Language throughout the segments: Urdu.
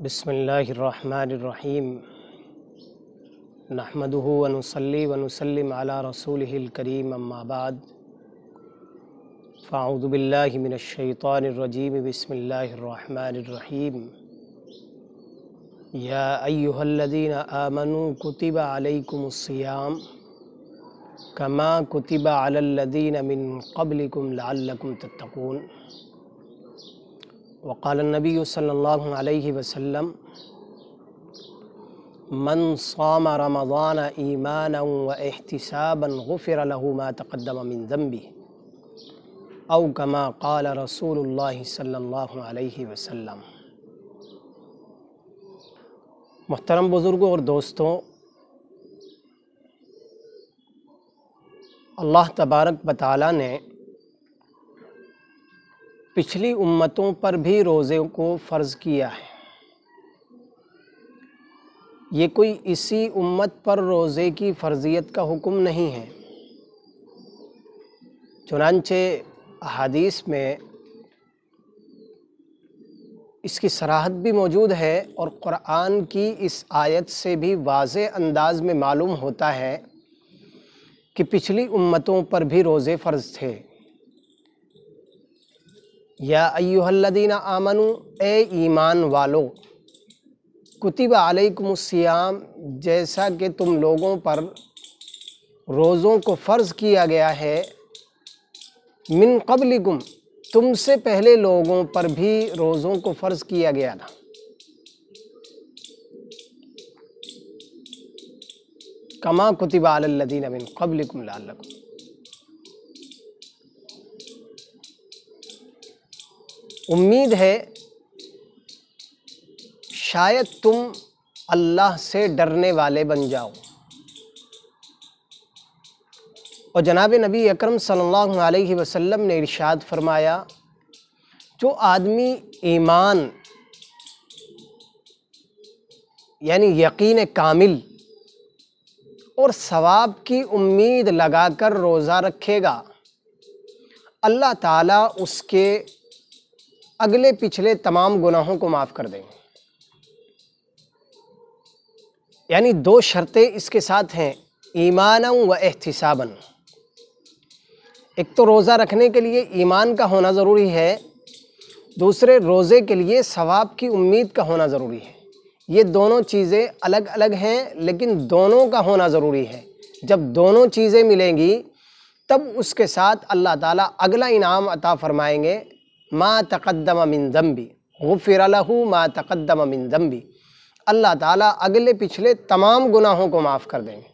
بسم اللہ الرحمن الرحیم نحمدہ ونصلی ونسلم علی رسولہ الکریم اما بعد فاعوذ باللہ من الشیطان الرجیم بسم اللہ الرحمن الرحیم یا ایہا الذین آمنوا کتب علیکم الصیام کما کتب علی الذین من قبلکم لعلکم تتقون وقال النبی صلی اللہ علیہ وسلم من صام رمضان ایمانا واحتسابا غفر له ما تقدم من ذنبه او کما قال رسول اللہ صلی اللہ علیہ وسلم۔ محترم بزرگوں اور دوستوں، اللہ تبارک و تعالیٰ نے پچھلی امتوں پر بھی روزے کو فرض کیا ہے۔ یہ کوئی اسی امت پر روزے کی فرضیت کا حکم نہیں ہے، چنانچہ احادیث میں اس کی صراحت بھی موجود ہے اور قرآن کی اس آیت سے بھی واضح انداز میں معلوم ہوتا ہے کہ پچھلی امتوں پر بھی روزے فرض تھے۔ یا ایہا الذین آمنوا، اے ایمان والو، کتب علیکم الصیام، جیسا کہ تم لوگوں پر روزوں کو فرض کیا گیا ہے، من قبلکم، تم سے پہلے لوگوں پر بھی روزوں کو فرض کیا گیا تھا۔ کما کتب علی الذین من قبلکم لعلکم، امید ہے شاید تم اللہ سے ڈرنے والے بن جاؤ۔ اور جناب نبی اکرم صلی اللہ علیہ وسلم نے ارشاد فرمایا، جو آدمی ایمان یعنی یقین کامل اور ثواب کی امید لگا کر روزہ رکھے گا، اللہ تعالیٰ اس کے اگلے پچھلے تمام گناہوں کو معاف کر دیں گے۔ یعنی دو شرطیں اس کے ساتھ ہیں، ایمانا و احتسابا۔ ایک تو روزہ رکھنے کے لیے ایمان کا ہونا ضروری ہے، دوسرے روزے کے لیے ثواب کی امید کا ہونا ضروری ہے۔ یہ دونوں چیزیں الگ الگ ہیں لیکن دونوں کا ہونا ضروری ہے۔ جب دونوں چیزیں ملیں گی تب اس کے ساتھ اللہ تعالیٰ اگلا انعام عطا فرمائیں گے، ما تقدم من ذنبی غفر له ما تقدم من ذنبی، اللہ تعالیٰ اگلے پچھلے تمام گناہوں کو معاف کر دیں گے۔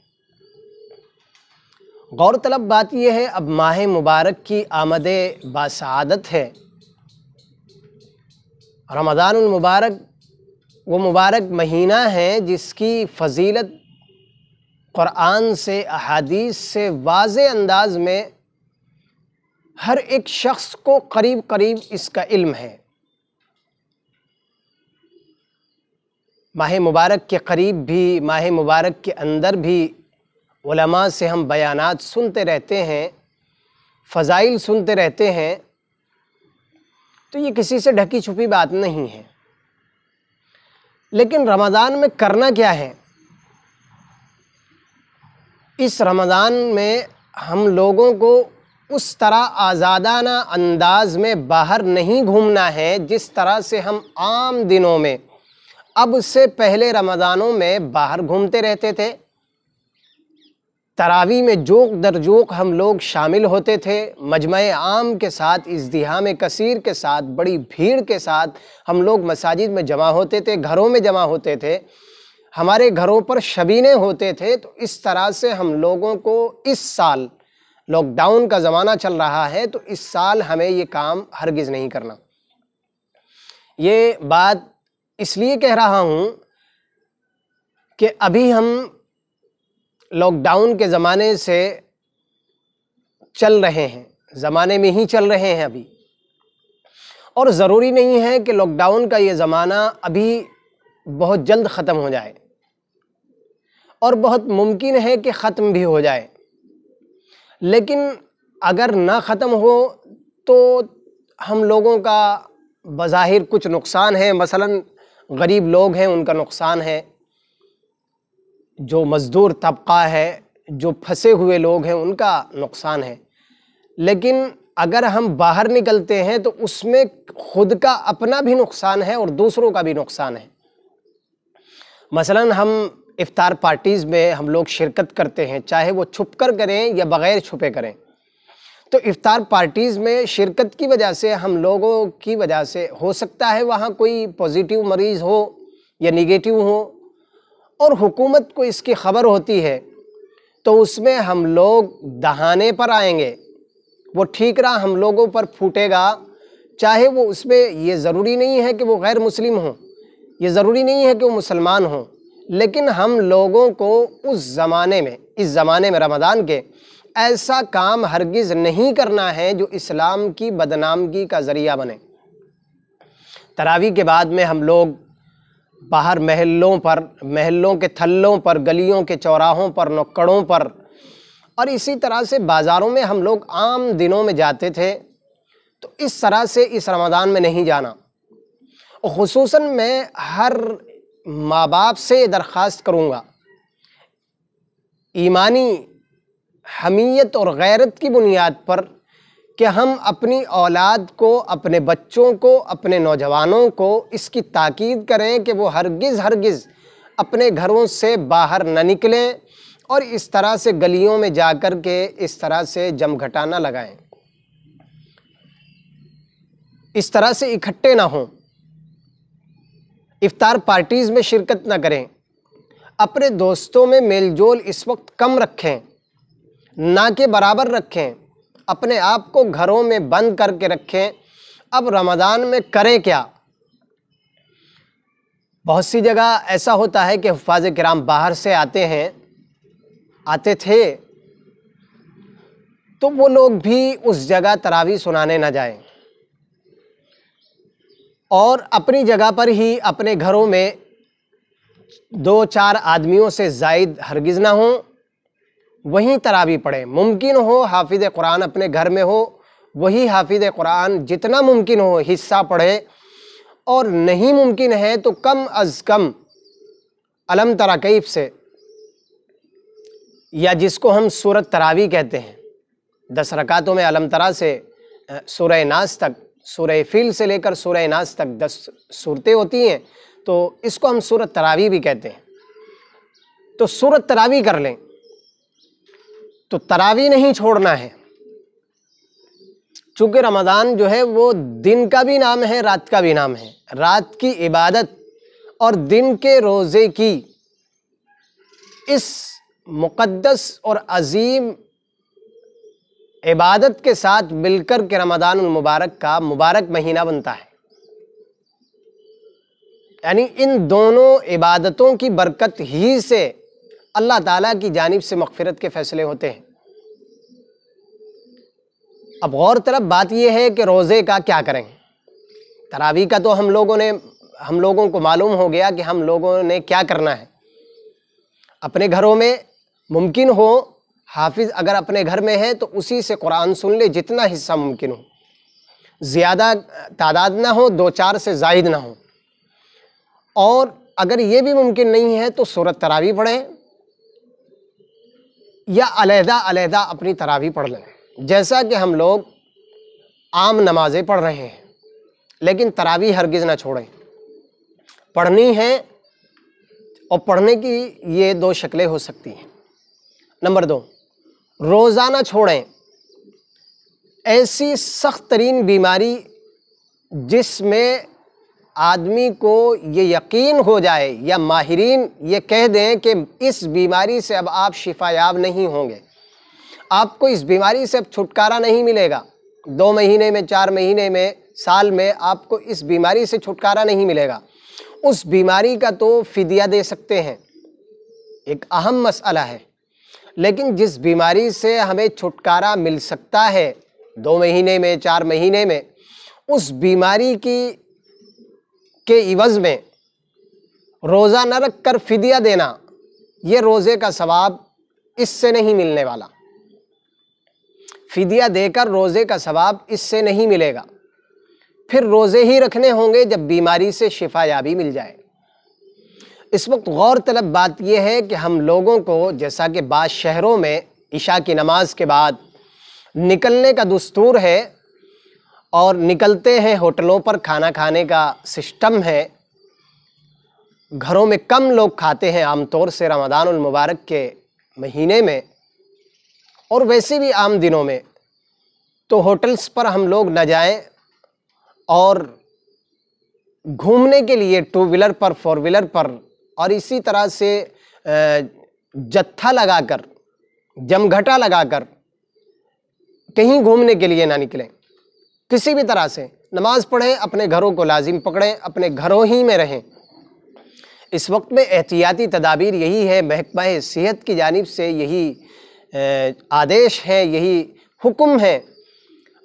غور طلب بات یہ ہے، اب ماہ مبارک کی آمد باسعادت ہے۔ رمضان المبارک وہ مبارک مہینہ ہے جس کی فضیلت قرآن سے، احادیث سے واضح انداز میں ہر ایک شخص کو قریب قریب اس کا علم ہے۔ ماہ مبارک کے قریب بھی، ماہ مبارک کے اندر بھی علماء سے ہم بیانات سنتے رہتے ہیں، فضائل سنتے رہتے ہیں، تو یہ کسی سے ڈھکی چھپی بات نہیں ہے۔ لیکن رمضان میں کرنا کیا ہے؟ اس رمضان میں ہم لوگوں کو اس طرح آزادانہ انداز میں باہر نہیں گھومنا ہے جس طرح سے ہم عام دنوں میں، اب سے پہلے رمضانوں میں باہر گھومتے رہتے تھے۔ تراویح میں جوق در جوق ہم لوگ شامل ہوتے تھے، مجمع عام کے ساتھ، ازدحام کثیر کے ساتھ، بڑی بھیڑ کے ساتھ ہم لوگ مساجد میں جمع ہوتے تھے، گھروں میں جمع ہوتے تھے، ہمارے گھروں پر شبینے ہوتے تھے۔ تو اس طرح سے ہم لوگوں کو اس سال لاک ڈاؤن کا زمانہ چل رہا ہے، تو اس سال ہمیں یہ کام ہرگز نہیں کرنا۔ یہ بات اس لیے کہہ رہا ہوں کہ ابھی ہم لاک ڈاؤن کے زمانے سے چل رہے ہیں، زمانے میں ہی چل رہے ہیں ابھی، اور ضروری نہیں ہے کہ لاک ڈاؤن کا یہ زمانہ ابھی بہت جلد ختم ہو جائے، اور بہت ممکن ہے کہ ختم بھی ہو جائے۔ لیکن اگر نہ ختم ہو تو ہم لوگوں کا بظاہر کچھ نقصان ہے، مثلا غریب لوگ ہیں ان کا نقصان ہے، جو مزدور طبقہ ہے، جو پھنسے ہوئے لوگ ہیں ان کا نقصان ہے۔ لیکن اگر ہم باہر نکلتے ہیں تو اس میں خود کا اپنا بھی نقصان ہے اور دوسروں کا بھی نقصان ہے۔ مثلاً ہم افطار پارٹیز میں ہم لوگ شرکت کرتے ہیں، چاہے وہ چھپ کر کریں یا بغیر چھپے کریں، تو افطار پارٹیز میں شرکت کی وجہ سے ہم لوگوں کی وجہ سے ہو سکتا ہے وہاں کوئی پوزیٹیو مریض ہو یا نگیٹیو ہو، اور حکومت کو اس کی خبر ہوتی ہے، تو اس میں ہم لوگ دہانے پر آئیں گے، وہ ٹھیکرا ہم لوگوں پر پھوٹے گا، چاہے وہ اس میں یہ ضروری نہیں ہے کہ وہ غیر مسلم ہوں، یہ ضروری نہیں ہے کہ وہ مسلمان ہوں، لیکن ہم لوگوں کو اس زمانے میں رمضان کے ایسا کام ہرگز نہیں کرنا ہے جو اسلام کی بدنامگی کا ذریعہ بنے۔ تراویح کے بعد میں ہم لوگ باہر محلوں کے تھلوں پر، گلیوں کے چوراہوں پر، نکڑوں پر، اور اسی طرح سے بازاروں میں ہم لوگ عام دنوں میں جاتے تھے، تو اس طرح سے اس رمضان میں نہیں جانا۔ اور خصوصاً میں ہر ماں باپ سے یہ درخواست کروں گا، ایمانی حمیت اور غیرت کی بنیاد پر، کہ ہم اپنی اولاد کو، اپنے بچوں کو، اپنے نوجوانوں کو اس کی تاکید کریں کہ وہ ہرگز اپنے گھروں سے باہر نہ نکلیں اور اس طرح سے گلیوں میں جا کر کے اس طرح سے جمگھٹا نہ لگائیں، اس طرح سے اکٹھے نہ ہوں، افطار پارٹیز میں شرکت نہ کریں، اپنے دوستوں میں میل جول اس وقت کم رکھیں، نہ کہ برابر رکھیں، اپنے آپ کو گھروں میں بند کر کے رکھیں۔ اب رمضان میں کریں کیا؟ بہت سی جگہ ایسا ہوتا ہے کہ حفاظ کرام باہر سے آتے تھے، تو وہ لوگ بھی اس جگہ تراویح سنانے نہ جائیں، اور اپنی جگہ پر ہی اپنے گھروں میں 2-4 آدمیوں سے زائد ہرگز نہ ہوں، وہیں تراویح پڑھیں۔ ممکن ہو حافظ قرآن اپنے گھر میں ہو، وہی حافظ قرآن جتنا ممکن ہو حصہ پڑھے، اور نہیں ممکن ہے تو کم از کم الم تری کیف سے، یا جس کو ہم سورۃ تراویح کہتے ہیں، 10 رکعتوں میں الم تری سے سورہ ناس تک، سورہ فیل سے لے کر سورہ ناس تک 10 صورتیں ہوتی ہیں، تو اس کو ہم سورۃ تراویح بھی کہتے ہیں۔ تو سورۃ تراویح کر لیں، تو تراویح نہیں چھوڑنا ہے، چونکہ رمضان جو ہے وہ دن کا بھی نام ہے، رات کا بھی نام ہے۔ رات کی عبادت اور دن کے روزے کی اس مقدس اور عظیم عبادت کے ساتھ مل کر کے رمضان المبارک کا مبارک مہینہ بنتا ہے۔ یعنی ان دونوں عبادتوں کی برکت ہی سے اللہ تعالیٰ کی جانب سے مغفرت کے فیصلے ہوتے ہیں۔ اب غور طلب بات یہ ہے کہ روزے کا کیا کریں؟ تراویح کا تو ہم لوگوں کو معلوم ہو گیا کہ ہم لوگوں نے کیا کرنا ہے۔ اپنے گھروں میں ممکن ہو، حافظ اگر اپنے گھر میں ہے تو اسی سے قرآن سن لے جتنا حصہ ممکن ہو، زیادہ تعداد نہ ہو، 2-4 سے زائد نہ ہو، اور اگر یہ بھی ممکن نہیں ہے تو سورۃ تراویح پڑھیں، یا علیحدہ اپنی تراویح پڑھ لیں، جیسا کہ ہم لوگ عام نمازیں پڑھ رہے ہیں، لیکن تراویح ہرگز نہ چھوڑیں، پڑھنی ہے، اور پڑھنے کی یہ 2 شکلیں ہو سکتی ہیں۔ نمبر 2، روزہ نہ چھوڑیں۔ ایسی سخت ترین بیماری جس میں آدمی کو یہ یقین ہو جائے یا ماہرین یہ کہہ دیں کہ اس بیماری سے اب آپ شفا یاب نہیں ہوں گے، آپ کو اس بیماری سے اب چھٹکارا نہیں ملے گا، 2 مہینے میں، 4 مہینے میں، سال میں آپ کو اس بیماری سے چھٹکارا نہیں ملے گا، اس بیماری کا تو فدیہ دے سکتے ہیں، ایک اہم مسئلہ ہے۔ لیکن جس بیماری سے ہمیں چھٹکارا مل سکتا ہے 2 مہینے میں، 4 مہینے میں، اس بیماری کے عوض میں روزہ نہ رکھ کر فدیہ دینا، یہ روزے کا ثواب اس سے نہیں ملنے والا۔ فدیہ دے کر روزے کا ثواب اس سے نہیں ملے گا، پھر روزے ہی رکھنے ہوں گے جب بیماری سے شفا یابی مل جائے۔ اس وقت غور طلب بات یہ ہے کہ ہم لوگوں کو جیسا کہ بعض شہروں میں عشاء کی نماز کے بعد نکلنے کا دستور ہے اور نکلتے ہیں، ہوٹلوں پر کھانا کھانے کا سسٹم ہے، گھروں میں کم لوگ کھاتے ہیں عام طور سے رمضان المبارک کے مہینے میں اور ویسے بھی عام دنوں میں، تو ہوٹلز پر ہم لوگ نہ جائیں اور گھومنے کے لیے ٹو ویلر پر، فور ویلر پر اور اسی طرح سے جتھا لگا کر، جمگھٹا لگا کر کہیں گھومنے کے لیے نہ نکلیں۔ کسی بھی طرح سے نماز پڑھیں، اپنے گھروں کو لازم پکڑیں، اپنے گھروں ہی میں رہیں۔ اس وقت میں احتیاطی تدابیر یہی ہے، محکمہ صحت کی جانب سے یہی آدیش ہے، یہی حکم ہے،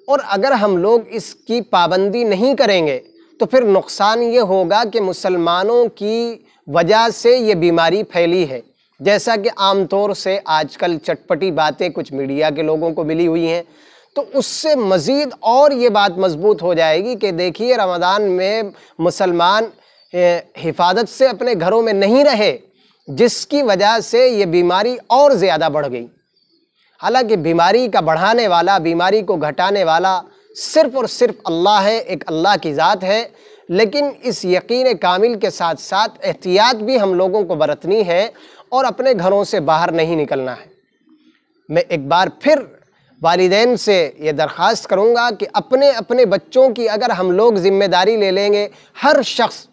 اور اگر ہم لوگ اس کی پابندی نہیں کریں گے تو پھر نقصان یہ ہوگا کہ مسلمانوں کی وجہ سے یہ بیماری پھیلی ہے۔ جیسا کہ عام طور سے آج کل چٹپٹی باتیں کچھ میڈیا کے لوگوں کو ملی ہوئی ہیں، تو اس سے مزید اور یہ بات مضبوط ہو جائے گی کہ دیکھیے رمضان میں مسلمان حفاظت سے اپنے گھروں میں نہیں رہے، جس کی وجہ سے یہ بیماری اور زیادہ بڑھ گئی۔ حالانکہ بیماری کا بڑھانے والا، بیماری کو گھٹانے والا صرف اور صرف اللہ ہے، ایک اللہ کی ذات ہے، لیکن اس یقین کامل کے ساتھ ساتھ احتیاط بھی ہم لوگوں کو برتنی ہے اور اپنے گھروں سے باہر نہیں نکلنا ہے۔ میں ایک بار پھر والدین سے یہ درخواست کروں گا کہ اپنے بچوں کی اگر ہم لوگ ذمہ داری لے لیں گے، ہر شخص،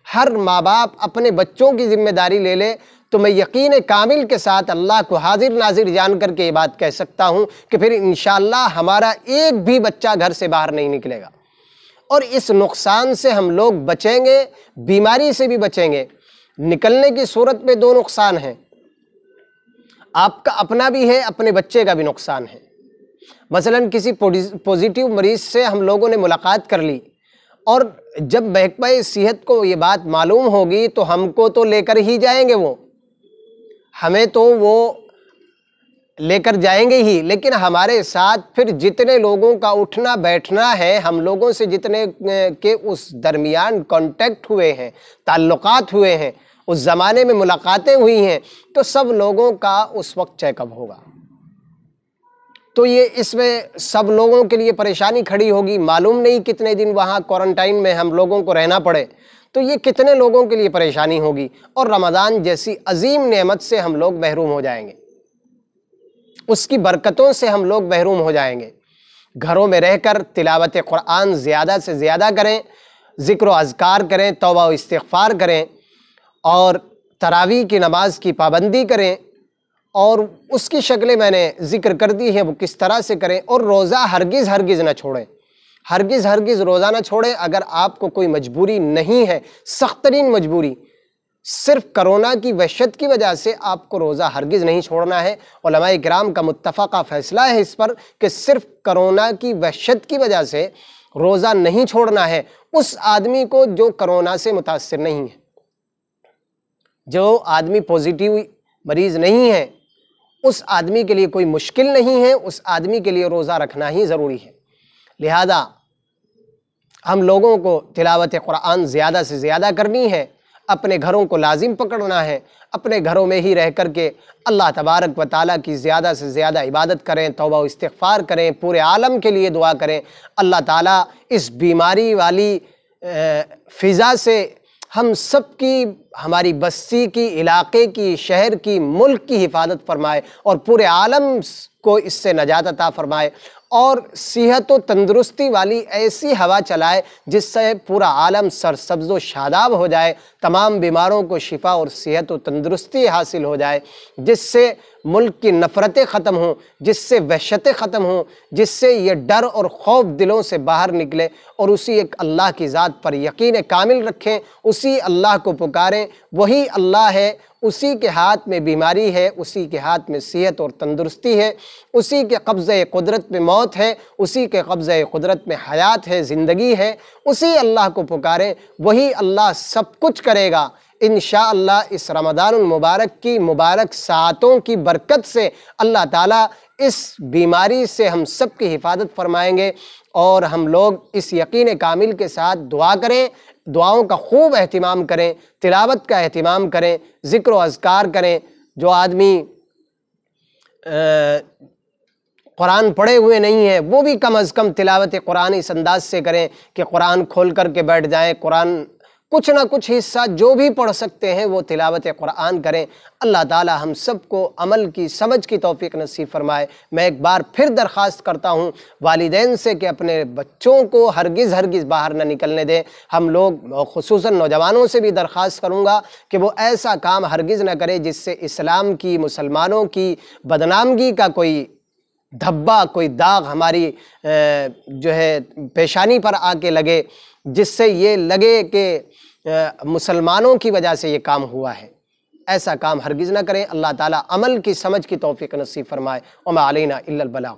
ہر ماں باپ اپنے بچوں کی ذمہ داری لے لے، تو میں یقین کامل کے ساتھ اللہ کو حاضر ناظر جان کر کے یہ بات کہہ سکتا ہوں کہ پھر انشاءاللہ ہمارا ایک بھی بچہ گھر سے باہر نہیں نکلے گا، اور اس نقصان سے ہم لوگ بچیں گے، بیماری سے بھی بچیں گے۔ نکلنے کی صورت میں دو نقصان ہیں، آپ کا اپنا بھی ہے، اپنے بچے کا بھی نقصان ہے۔ مثلا کسی پوزیٹیو مریض سے ہم لوگوں نے ملاقات کر لی، اور جب محکمہ صحت کو یہ بات معلوم ہوگی تو ہم کو تو لے کر ہی جائیں گے، وہ ہمیں تو وہ لے کر جائیں گے ہی، لیکن ہمارے ساتھ پھر جتنے لوگوں کا اٹھنا بیٹھنا ہے، ہم لوگوں سے جتنے کے اس درمیان کانٹیکٹ ہوئے ہیں، تعلقات ہوئے ہیں، اس زمانے میں ملاقاتیں ہوئی ہیں، تو سب لوگوں کا اس وقت چیک اپ ہوگا۔ تو یہ اس میں سب لوگوں کے لیے پریشانی کھڑی ہوگی، معلوم نہیں کتنے دن وہاں کوارنٹائن میں ہم لوگوں کو رہنا پڑے، تو یہ کتنے لوگوں کے لیے پریشانی ہوگی، اور رمضان جیسی عظیم نعمت سے ہم لوگ محروم ہو جائیں گے، اس کی برکتوں سے ہم لوگ محروم ہو جائیں گے۔ گھروں میں رہ کر تلاوت قرآن زیادہ سے زیادہ کریں، ذکر و اذکار کریں، توبہ و استغفار کریں، اور تراویح کی نماز کی پابندی کریں، اور اس کی شکلیں میں نے ذکر کر دی ہیں وہ کس طرح سے کریں، اور روزہ ہرگز نہ چھوڑیں، ہرگز روزہ نہ چھوڑیں۔ اگر آپ کو کوئی مجبوری نہیں ہے، سخت ترین مجبوری، صرف کرونا کی وحشت کی وجہ سے آپ کو روزہ ہرگز نہیں چھوڑنا ہے۔ علماء کرام کا متفقہ فیصلہ ہے اس پر کہ صرف کرونا کی وحشت کی وجہ سے روزہ نہیں چھوڑنا ہے اس آدمی کو جو کرونا سے متاثر نہیں ہے، جو آدمی پوزیٹیو مریض نہیں ہے، اس آدمی کے لیے کوئی مشکل نہیں ہے، اس آدمی کے لیے روزہ رکھنا ہی ضروری ہے۔ لہذا ہم لوگوں کو تلاوت قرآن زیادہ سے زیادہ کرنی ہے، اپنے گھروں کو لازم پکڑنا ہے، اپنے گھروں میں ہی رہ کر کے اللہ تبارک و تعالیٰ کی زیادہ سے زیادہ عبادت کریں، توبہ و استغفار کریں، پورے عالم کے لیے دعا کریں۔ اللہ تعالیٰ اس بیماری والی فضا سے ہم سب کی، ہماری بستی کی، علاقے کی، شہر کی، ملک کی حفاظت فرمائے، اور پورے عالم کو اس سے نجات عطا فرمائے، اور صحت و تندرستی والی ایسی ہوا چلائے جس سے پورا عالم سرسبز و شاداب ہو جائے، تمام بیماروں کو شفا اور صحت و تندرستی حاصل ہو جائے، جس سے ملک کی نفرتیں ختم ہوں، جس سے وحشتیں ختم ہوں، جس سے یہ ڈر اور خوف دلوں سے باہر نکلے، اور اسی ایک اللہ کی ذات پر یقین کامل رکھیں، اسی اللہ کو پکاریں، وہی اللہ ہے، اسی کے ہاتھ میں بیماری ہے، اسی کے ہاتھ میں صحت اور تندرستی ہے، اسی کے قبضہ قدرت میں موت ہے، اسی کے قبضہ قدرت میں حیات ہے، زندگی ہے، اسی اللہ کو پکاریں، وہی اللہ سب کچھ کرے گا۔ انشاءاللہ اس رمضان المبارک کی مبارک ساعتوں کی برکت سے اللہ تعالیٰ اس بیماری سے ہم سب کی حفاظت فرمائیں گے، اور ہم لوگ اس یقین کامل کے ساتھ دعا کریں، دعاؤں کا خوب اہتمام کریں، تلاوت کا اہتمام کریں، ذکر و اذکار کریں۔ جو آدمی قرآن پڑھے ہوئے نہیں ہے وہ بھی کم از کم تلاوت قرآن اس انداز سے کریں کہ قرآن کھول کر کے بیٹھ جائیں، قرآن کچھ نہ کچھ حصہ جو بھی پڑھ سکتے ہیں وہ تلاوت قرآن کریں۔ اللہ تعالی ہم سب کو عمل کی سمجھ کی توفیق نصیب فرمائے۔ میں ایک بار پھر درخواست کرتا ہوں والدین سے کہ اپنے بچوں کو ہرگز باہر نہ نکلنے دیں۔ ہم لوگ خصوصاً نوجوانوں سے بھی درخواست کروں گا کہ وہ ایسا کام ہرگز نہ کرے جس سے اسلام کی، مسلمانوں کی بدنامگی کا کوئی دھبا، کوئی داغ ہماری جو ہے پیشانی پر آ کے لگے، جس سے یہ لگے کہ مسلمانوں کی وجہ سے یہ کام ہوا ہے۔ ایسا کام ہرگز نہ کریں۔ اللہ تعالیٰ عمل کی سمجھ کی توفیق نصیب فرمائے۔ وما علینا الا البلاغ۔